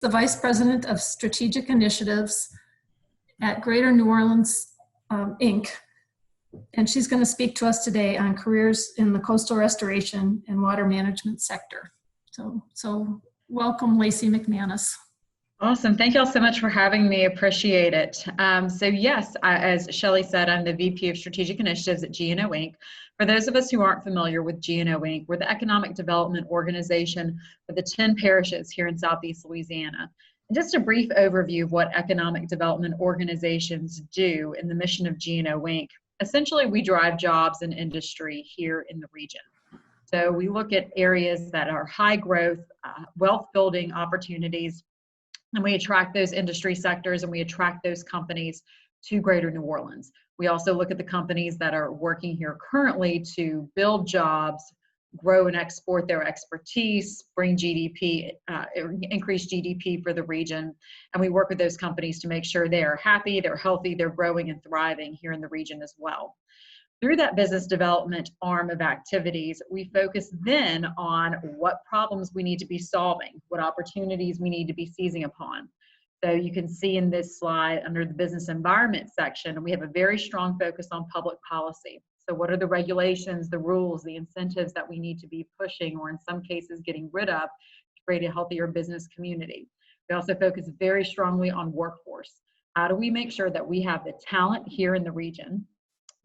the Vice President of Strategic Initiatives at Greater New Orleans, Inc. And she's going to speak to us today on careers in the coastal restoration and water management sector. So welcome, Lacy McManus. Awesome. Thank you all so much for having me. Appreciate it. So yes, as Shelley said, I'm the VP of Strategic Initiatives at GNO Inc. For those of us who aren't familiar with GNO Inc., we're the economic development organization for the 10 parishes here in Southeast Louisiana. And just a brief overview of what economic development organizations do in the mission of GNO Inc. Essentially, we drive jobs and industry here in the region. So we look at areas that are high growth, wealth building opportunities, and we attract those industry sectors and we attract those companies to Greater New Orleans. We also look at the companies that are working here currently to build jobs, grow and export their expertise, bring GDP, increase GDP for the region. And we work with those companies to make sure they are happy, they're healthy, they're growing and thriving here in the region as well. Through that business development arm of activities, we focus then on what problems we need to be solving, what opportunities we need to be seizing upon. So you can see in this slide under the business environment section, we have a very strong focus on public policy. So what are the regulations, the rules, the incentives that we need to be pushing, or in some cases getting rid of, to create a healthier business community. We also focus very strongly on workforce. How do we make sure that we have the talent here in the region,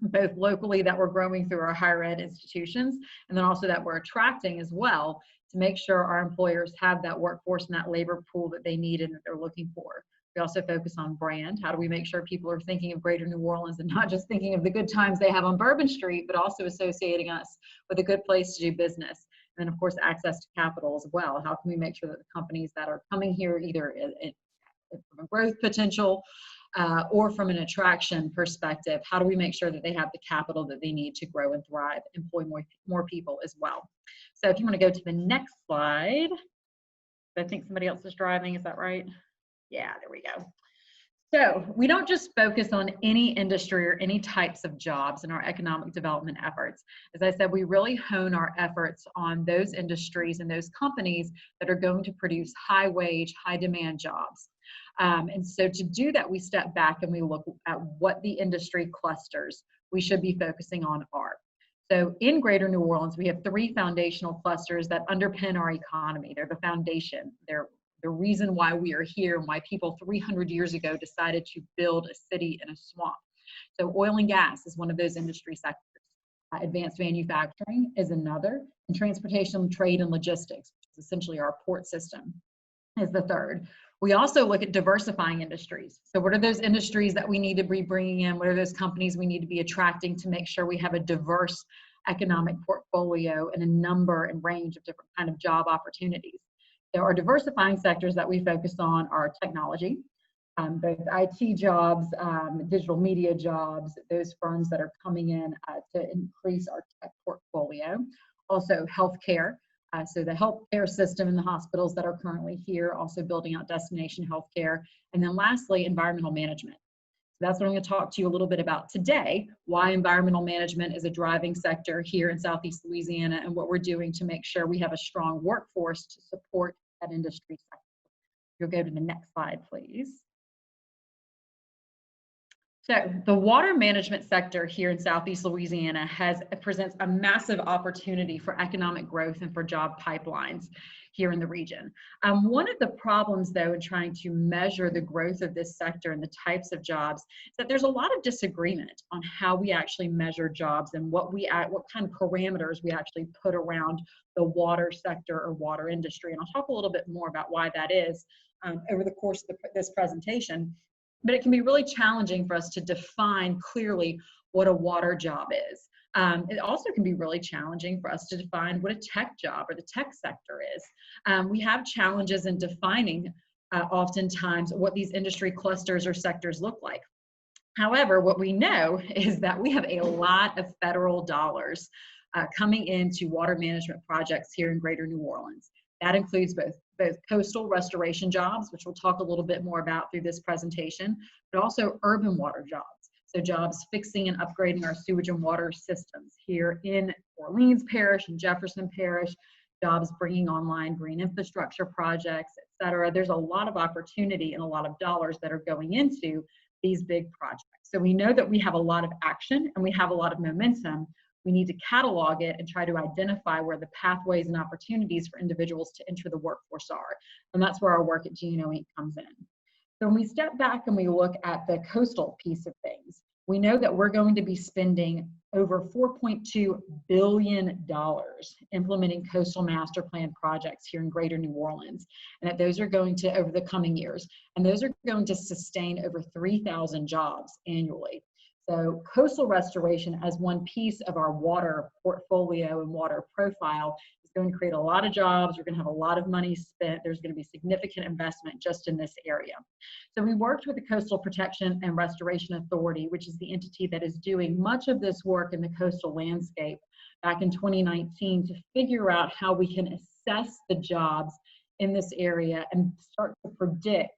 both locally that we're growing through our higher ed institutions, and then also that we're attracting as well to make sure our employers have that workforce and that labor pool that they need and that they're looking for. We also focus on brand. How do we make sure people are thinking of Greater New Orleans and not just thinking of the good times they have on Bourbon Street, but also associating us with a good place to do business. And then of course, access to capital as well. How can we make sure that the companies that are coming here, either from a growth potential, or from an attraction perspective, how do we make sure that they have the capital that they need to grow and thrive, employ more people as well? So if you want to go to the next slide, I think somebody else is driving, is that right? Yeah, there we go. So we don't just focus on any industry or any types of jobs in our economic development efforts. As I said, we really hone our efforts on those industries and those companies that are going to produce high wage, high demand jobs. And so to do that, we step back and we look at what the industry clusters we should be focusing on are. So in Greater New Orleans, we have 3 foundational clusters that underpin our economy. They're the foundation. They're the reason why we are here and why people 300 years ago decided to build a city in a swamp. So oil and gas is one of those industry sectors. Advanced manufacturing is another, and transportation, trade, and logistics, which is essentially our port system, is the third. We also look at diversifying industries. So what are those industries that we need to be bringing in? What are those companies we need to be attracting to make sure we have a diverse economic portfolio and a number and range of different kind of job opportunities? So our diversifying sectors that we focus on are technology, both IT jobs, digital media jobs, those firms that are coming in to increase our tech portfolio. Also healthcare. So the healthcare system in the hospitals that are currently here, also building out destination healthcare. And then lastly, environmental management. So that's what I'm going to talk to you a little bit about today, why environmental management is a driving sector here in Southeast Louisiana and what we're doing to make sure we have a strong workforce to support that industry sector. You'll go to the next slide, please. So the water management sector here in Southeast Louisiana presents a massive opportunity for economic growth and for job pipelines here in the region. One of the problems, though, in trying to measure the growth of this sector and the types of jobs is that there's a lot of disagreement on how we actually measure jobs and what kind of parameters we actually put around the water sector or water industry. And I'll talk a little bit more about why that is over the course of this presentation. But it can be really challenging for us to define clearly what a water job is. It also can be really challenging for us to define what a tech job or the tech sector is. We have challenges in defining oftentimes what these industry clusters or sectors look like. However, what we know is that we have a lot of federal dollars coming into water management projects here in Greater New Orleans. That includes both coastal restoration jobs, which we'll talk a little bit more about through this presentation, but also urban water jobs. So jobs fixing and upgrading our sewage and water systems here in Orleans Parish and Jefferson Parish, jobs bringing online green infrastructure projects, et et cetera. There's a lot of opportunity and a lot of dollars that are going into these big projects. So we know that we have a lot of action and we have a lot of momentum. We need to catalog it and try to identify where the pathways and opportunities for individuals to enter the workforce are. And that's where our work at GNO Inc. comes in. So when we step back and we look at the coastal piece of things, we know that we're going to be spending over $4.2 billion implementing coastal master plan projects here in Greater New Orleans. And that those are going to, over the coming years, and those are going to sustain over 3,000 jobs annually. So coastal restoration as one piece of our water portfolio and water profile is going to create a lot of jobs. We're going to have a lot of money spent. There's going to be significant investment just in this area. So we worked with the Coastal Protection and Restoration Authority, which is the entity that is doing much of this work in the coastal landscape back in 2019 to figure out how we can assess the jobs in this area and start to predict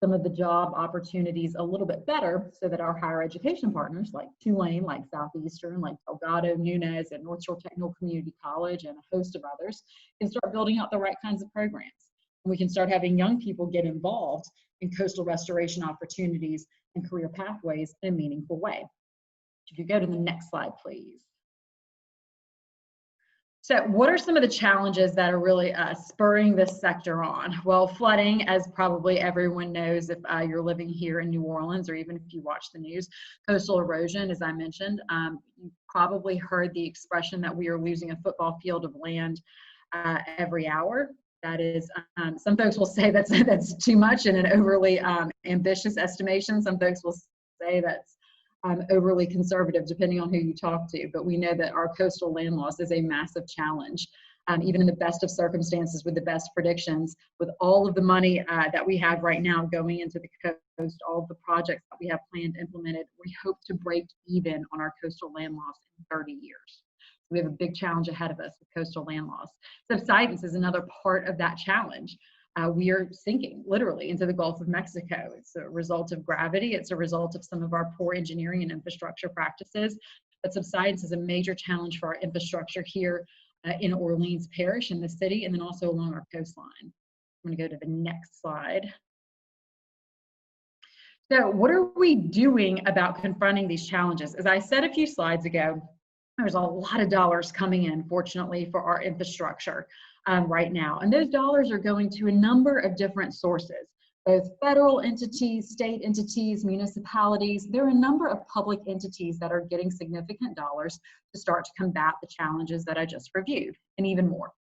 some of the job opportunities a little bit better so that our higher education partners like Tulane, like Southeastern, like Delgado, Nunez, and North Shore Technical Community College, and a host of others can start building out the right kinds of programs. And we can start having young people get involved in coastal restoration opportunities and career pathways in a meaningful way. If you go to the next slide, please. So what are some of the challenges that are really spurring this sector on? Well, flooding, as probably everyone knows if you're living here in New Orleans or even if you watch the news. Coastal erosion, as I mentioned. You probably heard the expression that we are losing a football field of land every hour. That is, some folks will say that's too much and an overly ambitious estimation. Some folks will say that's overly conservative, depending on who you talk to. But we know that our coastal land loss is a massive challenge. Even in the best of circumstances, with the best predictions, with all of the money that we have right now going into the coast, all of the projects that we have planned, implemented, we hope to break even on our coastal land loss in 30 years. We have a big challenge ahead of us with coastal land loss. Subsidence is another part of that challenge. We are sinking literally into the Gulf of Mexico. It's a result of gravity. It's a result of some of our poor engineering and infrastructure practices. But subsidence is a major challenge for our infrastructure here in Orleans Parish, in the city, and then also along our coastline. I'm going to go to the next slide. So what are we doing about confronting these challenges? As I said a few slides ago, there's a lot of dollars coming in, fortunately, for our infrastructure right now. And those dollars are going to a number of different sources, both federal entities, state entities, municipalities. There are a number of public entities that are getting significant dollars to start to combat the challenges that I just reviewed, and even more.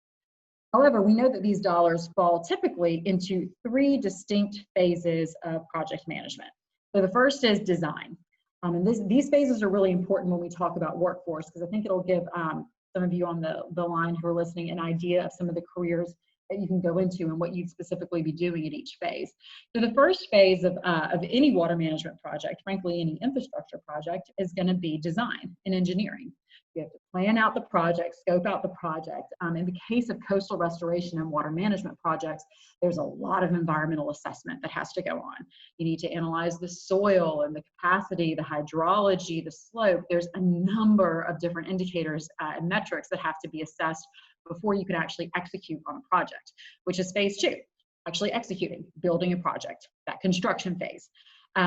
However, we know that these dollars fall typically into three distinct phases of project management. So the first is design. And these phases are really important when we talk about workforce, because I think it'll give some of you on the line who are listening an idea of some of the careers that you can go into and what you'd specifically be doing at each phase. So the first phase of any water management project, frankly any infrastructure project, is going to be design and engineering. You have to plan out the project, scope out the project. In the case of coastal restoration and water management projects, there's a lot of environmental assessment that has to go on. You need to analyze the soil and the capacity, the hydrology, the slope. There's a number of different indicators and metrics that have to be assessed before you can actually execute on a project, which is phase two, actually executing, building a project, that construction phase.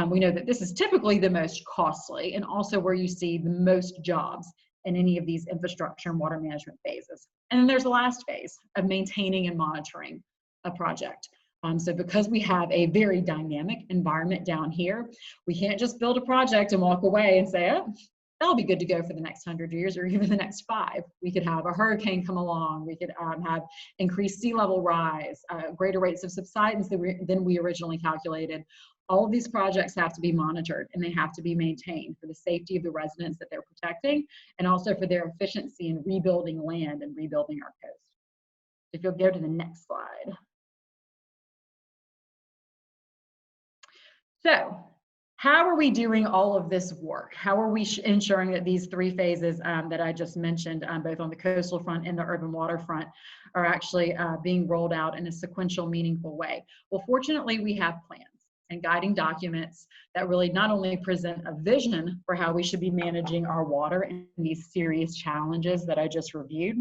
We know that this is typically the most costly and also where you see the most jobs in any of these infrastructure and water management phases. And then there's the last phase of maintaining and monitoring a project. So because we have a very dynamic environment down here, we can't just build a project and walk away and say, oh, that'll be good to go for the next 100 years or even the next 5. We could have a hurricane come along. We could have increased sea level rise, greater rates of subsidence than we originally calculated. All of these projects have to be monitored and they have to be maintained for the safety of the residents that they're protecting and also for their efficiency in rebuilding land and rebuilding our coast. If you'll go to the next slide. So, how are we doing all of this work? How are we ensuring that these three phases that I just mentioned, both on the coastal front and the urban waterfront, are actually being rolled out in a sequential, meaningful way? Well, fortunately, we have plans and guiding documents that really not only present a vision for how we should be managing our water and these serious challenges that I just reviewed,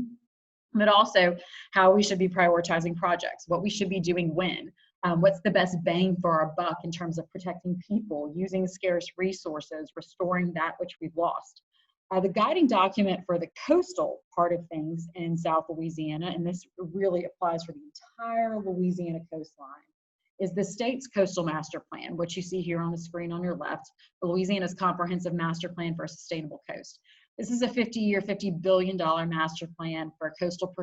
but also how we should be prioritizing projects, what we should be doing when, What's the best bang for our buck in terms of protecting people, using scarce resources, restoring that which we've lost? The guiding document for the coastal part of things in South Louisiana, and this really applies for the entire Louisiana coastline, is the state's coastal master plan, which you see here on the screen on your left, the Louisiana's comprehensive master plan for a sustainable coast. This is a 50-year, $50 billion master plan for coastal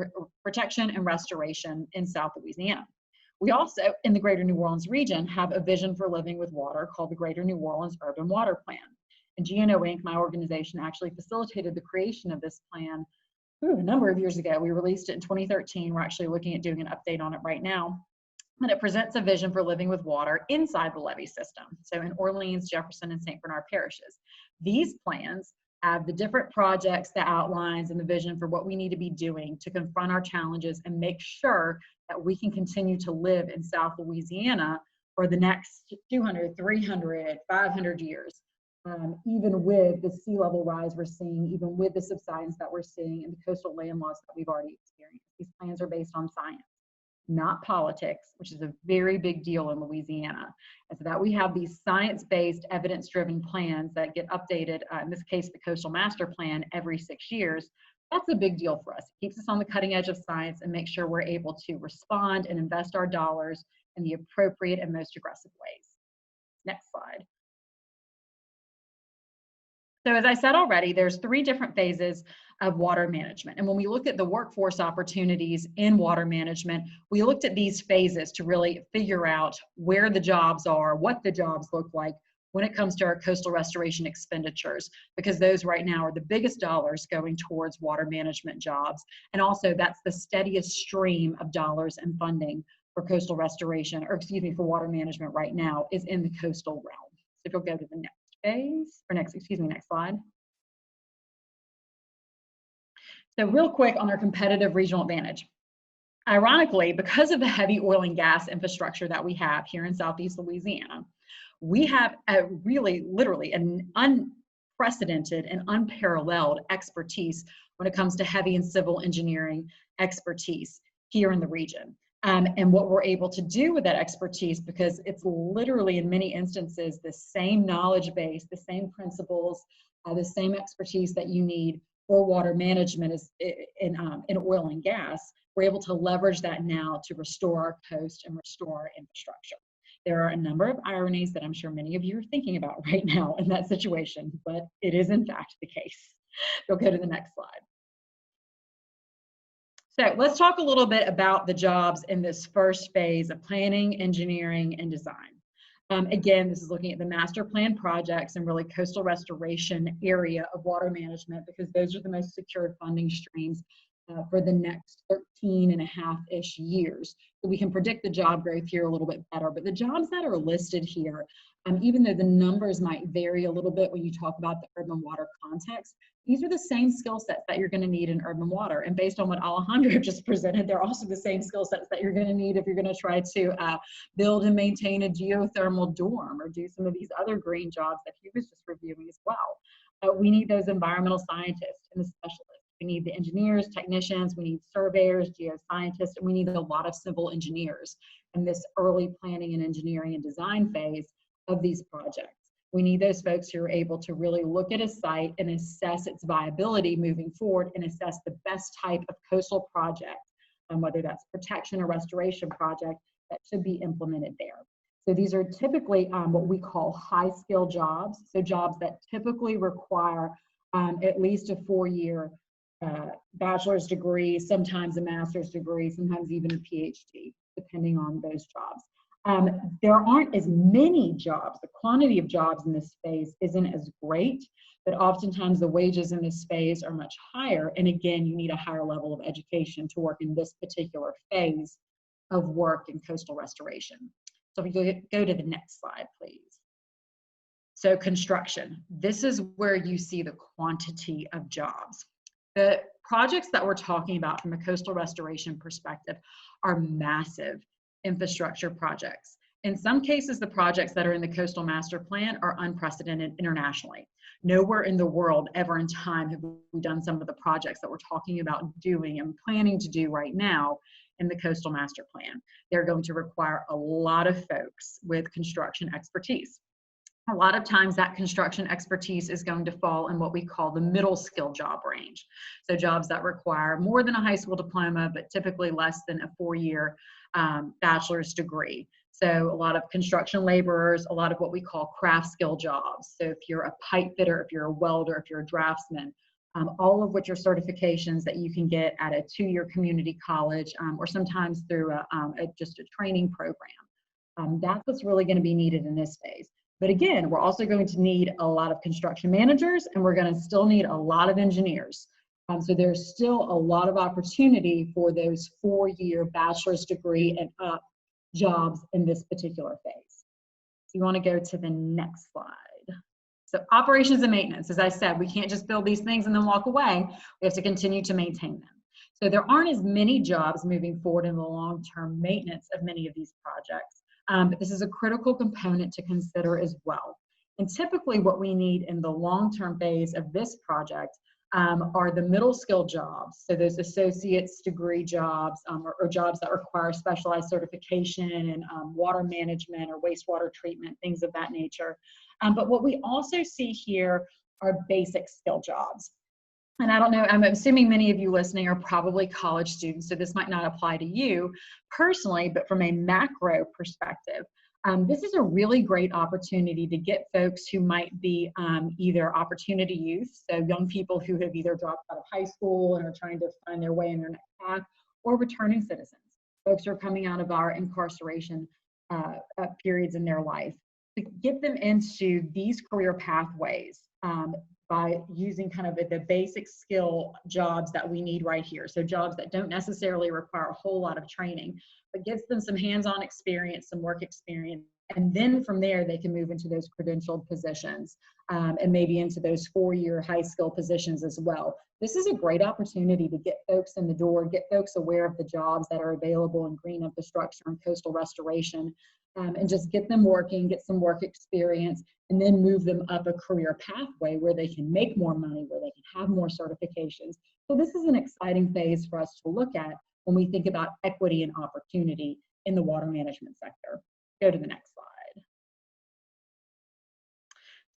protection and restoration in South Louisiana. We also, in the Greater New Orleans region, have a vision for living with water called the Greater New Orleans Urban Water Plan. And GNO Inc., my organization, actually facilitated the creation of this plan a number of years ago. We released it in 2013. We're actually looking at doing an update on it right now. And it presents a vision for living with water inside the levee system. So in Orleans, Jefferson, and St. Bernard parishes. These plans have the different projects, the outlines, and the vision for what we need to be doing to confront our challenges and make sure that we can continue to live in South Louisiana for the next 200, 300, 500 years. Even with the sea level rise we're seeing, even with the subsidence that we're seeing and the coastal land loss that we've already experienced. These plans are based on science, not politics, which is a very big deal in Louisiana. And so that we have these science-based, evidence-driven plans that get updated, in this case, the Coastal Master Plan, every 6 years, that's a big deal for us. It keeps us on the cutting edge of science and makes sure we're able to respond and invest our dollars in the appropriate and most aggressive ways. Next slide. So as I said already, there's 3 different phases of water management. And when we look at the workforce opportunities in water management, we looked at these phases to really figure out where the jobs are, what the jobs look like when it comes to our coastal restoration expenditures, because those right now are the biggest dollars going towards water management jobs. And also that's the steadiest stream of dollars and funding for coastal restoration, or excuse me, for water management right now is in the coastal realm. So if you'll go to the next phase, or next slide. So real quick on our competitive regional advantage. Ironically, because of the heavy oil and gas infrastructure that we have here in Southeast Louisiana, we have a really, literally an unprecedented and unparalleled expertise when it comes to heavy and civil engineering expertise here in the region. And what we're able to do with that expertise, because it's literally in many instances the same knowledge base, the same principles, the same expertise that you need for water management is in oil and gas, we're able to leverage that now to restore our coast and restore our infrastructure. There are a number of ironies that I'm sure many of you are thinking about right now in that situation, but it is in fact the case. We'll go to the next slide. So let's talk a little bit about the jobs in this first phase of planning, engineering, and design. Again, this is looking at the master plan projects and really coastal restoration area of water management, because those are the most secured funding streams for the next 13 and a half-ish years. So we can predict the job growth here a little bit better, but the jobs that are listed here, even though the numbers might vary a little bit when you talk about the urban water context, these are the same skill sets that you're going to need in urban water. And based on what Alejandro just presented, they're also the same skill sets that you're going to need if you're going to try to build and maintain a geothermal dorm or do some of these other green jobs that he was just reviewing as well. We need those environmental scientists and the specialists. We need the engineers, technicians, we need surveyors, geoscientists, and we need a lot of civil engineers in this early planning and engineering and design phase of these projects. We need those folks who are able to really look at a site and assess its viability moving forward and assess the best type of coastal project, whether that's protection or restoration project that should be implemented there. So these are typically what we call high-skill jobs, so jobs that typically require at least a 4-year bachelor's degree, sometimes a master's degree, sometimes even a PhD, depending on those jobs. There aren't as many jobs. The quantity of jobs in this space isn't as great, but oftentimes the wages in this space are much higher. And again, you need a higher level of education to work in this particular phase of work in coastal restoration. So if we go to the next slide, please. So construction. This is where you see the quantity of jobs. The projects that we're talking about from a coastal restoration perspective are massive infrastructure projects. In some cases, the projects that are in the Coastal Master Plan are unprecedented internationally. Nowhere in the world ever in time have we done some of the projects that we're talking about doing and planning to do right now in the Coastal Master Plan. They're going to require a lot of folks with construction expertise. A lot of times that construction expertise is going to fall in what we call the middle skill job range. So jobs that require more than a high school diploma, but typically less than a 4-year bachelor's degree. So a lot of construction laborers, a lot of what we call craft skill jobs. So if you're a pipe fitter, if you're a welder, if you're a draftsman, all of which are certifications that you can get at a 2-year community college or sometimes through just a training program. That's what's really going to be needed in this phase. But again, we're also going to need a lot of construction managers, and we're going to still need a lot of engineers. So there's still a lot of opportunity for those 4-year bachelor's degree and up jobs in this particular phase. So you want to go to the next slide. So operations and maintenance, as I said, we can't just build these things and then walk away. We have to continue to maintain them. So there aren't as many jobs moving forward in the long-term maintenance of many of these projects. But this is a critical component to consider as well. And typically what we need in the long-term phase of this project are the middle skill jobs. So those associate's degree jobs or jobs that require specialized certification in water management or wastewater treatment, things of that nature. But what we also see here are basic skill jobs. And I don't know, I'm assuming many of you listening are probably college students, so this might not apply to you personally, but from a macro perspective, this is a really great opportunity to get folks who might be either opportunity youth, so young people who have either dropped out of high school and are trying to find their way in their next path, or returning citizens, folks who are coming out of our incarceration periods in their life, to get them into these career pathways by using kind of the basic skill jobs that we need right here. So jobs that don't necessarily require a whole lot of training, but gives them some hands-on experience, some work experience. And then from there, they can move into those credentialed positions and maybe into those 4-year high skill positions as well. This is a great opportunity to get folks in the door, get folks aware of the jobs that are available in green infrastructure and coastal restoration, and just get them working, get some work experience, and then move them up a career pathway where they can make more money, where they can have more certifications. So this is an exciting phase for us to look at when we think about equity and opportunity in the water management sector. Go to the next slide.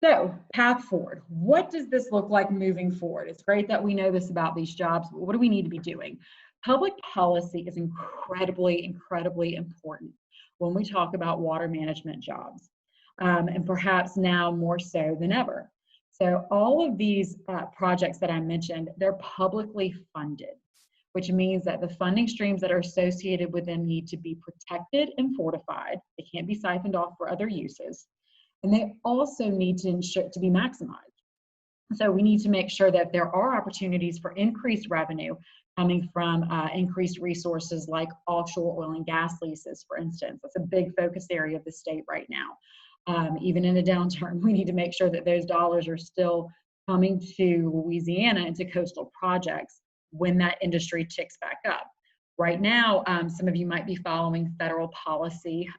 So, path forward. What does this look like moving forward? It's great that we know this about these jobs, but what do we need to be doing? Public policy is incredibly, incredibly important when we talk about water management jobs, and perhaps now more so than ever. So all of these projects that I mentioned, they're publicly funded, which means that the funding streams that are associated with them need to be protected and fortified. They can't be siphoned off for other uses. And they also need to ensure to be maximized. So we need to make sure that there are opportunities for increased revenue coming from increased resources like offshore oil and gas leases, for instance. That's a big focus area of the state right now. Even in a downturn, we need to make sure that those dollars are still coming to Louisiana and to coastal projects when that industry ticks back up. Right now, some of you might be following federal policy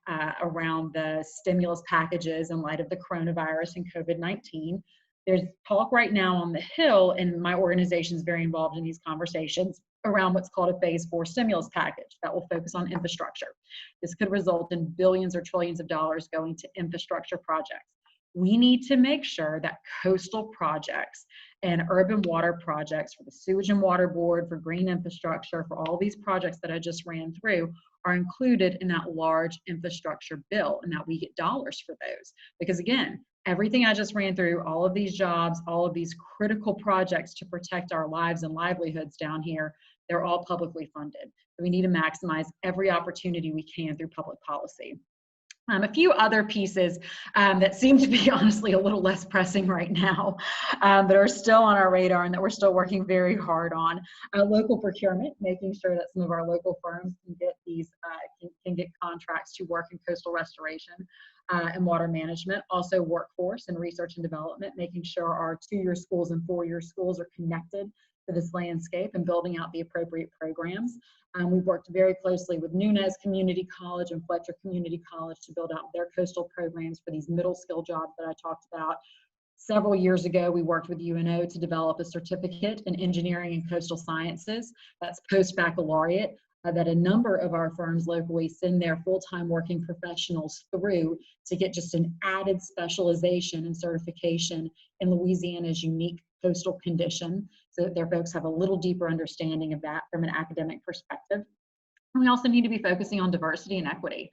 around the stimulus packages in light of the coronavirus and COVID-19. There's talk right now on the Hill, and my organization is very involved in these conversations around what's called a phase 4 stimulus package that will focus on infrastructure. This could result in billions or trillions of dollars going to infrastructure projects. We need to make sure that coastal projects and urban water projects for the Sewage and Water Board, for green infrastructure, for all these projects that I just ran through are included in that large infrastructure bill, and that we get dollars for those. Because again, everything I just ran through, all of these jobs, all of these critical projects to protect our lives and livelihoods down here, they're all publicly funded. So we need to maximize every opportunity we can through public policy. A few other pieces that seem to be honestly a little less pressing right now, but are still on our radar and that we're still working very hard on. Local procurement, making sure that some of our local firms can get these can get contracts to work in coastal restoration and water management. Also workforce and research and development, making sure our 2-year schools and 4-year schools are connected to this landscape and building out the appropriate programs. We've worked very closely with Nunez Community College and Fletcher Community College to build out their coastal programs for these middle skill jobs that I talked about. Several years ago, we worked with UNO to develop a certificate in engineering and coastal sciences. That's post-baccalaureate. that a number of our firms locally send their full-time working professionals through to get just an added specialization and certification in Louisiana's unique coastal condition, so that their folks have a little deeper understanding of that from an academic perspective. And we also need to be focusing on diversity and equity.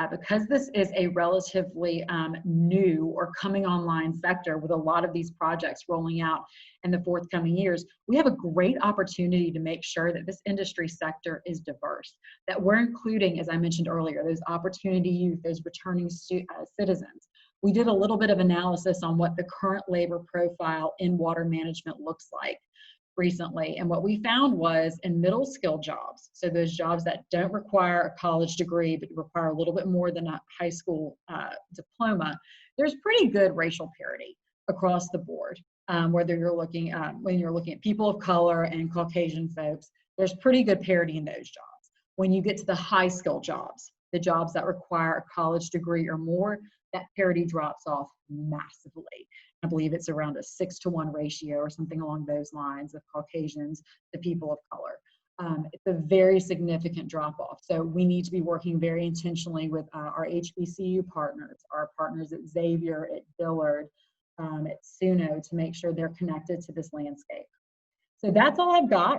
Because this is a relatively new or coming online sector with a lot of these projects rolling out in the forthcoming years, we have a great opportunity to make sure that this industry sector is diverse, that we're including, as I mentioned earlier, those opportunity youth, those returning citizens. We did a little bit of analysis on what the current labor profile in water management looks like recently. And what we found was in middle skill jobs, so those jobs that don't require a college degree, but require a little bit more than a high school diploma, there's pretty good racial parity across the board. Whether you're looking, when you're looking at people of color and Caucasian folks, there's pretty good parity in those jobs. When you get to the high skill jobs, the jobs that require a college degree or more, that parity drops off massively. I believe it's around a 6-to-1 ratio or something along those lines of Caucasians to people of color. It's a very significant drop off. So we need to be working very intentionally with our HBCU partners, our partners at Xavier, at Dillard, at SUNO, to make sure they're connected to this landscape. So that's all I've got.